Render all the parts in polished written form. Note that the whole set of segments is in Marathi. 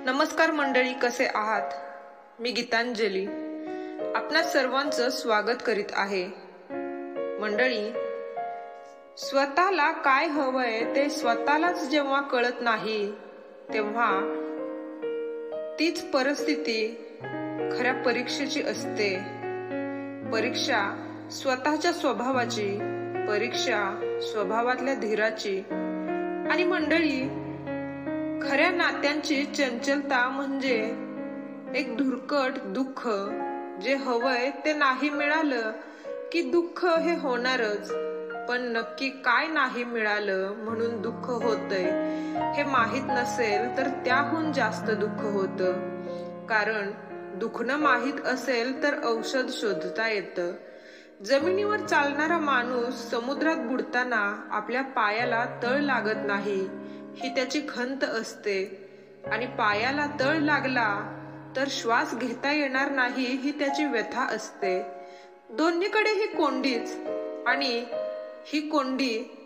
नमस्कार मंडळी, कसे आहात? मी गीतांजली आपणा सर्वांचं स्वागत करीत आहे. मंडळी, स्वतःला काय हवंय ते स्वतःलाच जेव्हा कळत नाही तेव्हा तीच परिस्थिती खऱ्या परीक्षेची असते. परीक्षा स्वतःच्या स्वभावाची, परीक्षा स्वभावातल्या धीराची. आणि मंडळी, खऱ्या नात्यांची चंचलता म्हणजे एक धुरकट दुःख. जे हवंय ते नाही मिळालं की दुःख हे होणारच, पण नक्की काय नाही मिळालं म्हणून दुःख होतंय हे माहित नसेल तर त्याहून जास्त दुःख होतं. कारण दुखणं माहित असेल तर औषध शोधता येतं. जमिनीवर चालणारा माणूस समुद्रात बुडताना आपल्या पायाला तळ लागत नाही ही त्याची खंत असते, आणि पायाला तळ लागला तर श्वास घेता येणार नाही ही त्याची व्यथा असते. दोन्हीकडे ही कोंडीच, आणि ही कोंडी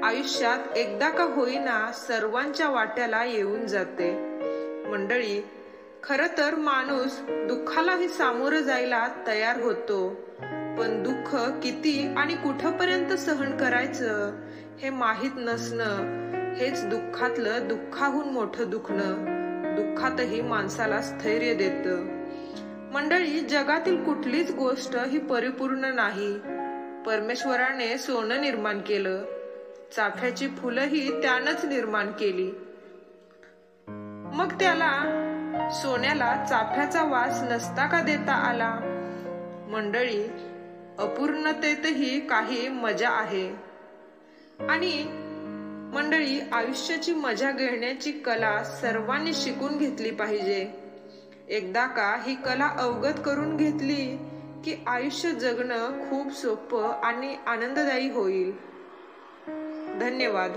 आयुष्यात एकदा का होईना सर्वांच्या वाट्याला येऊन जाते. मंडळी, खरं तर माणूस दुःखालाही सामोरं जायला तयार होतो, पण दुःख किती आणि कुठपर्यंत सहन करायचं हे माहित नसणं हेच दुःखातलं दुःखाहून मोठं दुखणं. दुःखातही माणसाला स्थैर्य देतं. मंडळी, जगातील कुठलीच गोष्ट ही परिपूर्ण नाही. परमेश्वराने सोनं निर्माण केलं, चाफ्याची फुलंही त्यानंच निर्माण केली. मग त्याला सोन्याला चाफ्याचा वास नसता का देता आला? मंडळी, अपूर्णतेतही काही मजा आहे. आणि मंडळी, आयुष्याची मजा घेण्याची कला सर्वांनी शिकून घेतली पाहिजे. एकदा का ही कला अवगत करून घेतली की आयुष्य जगणं खूप सोपं आणि आनंददायी होईल. धन्यवाद.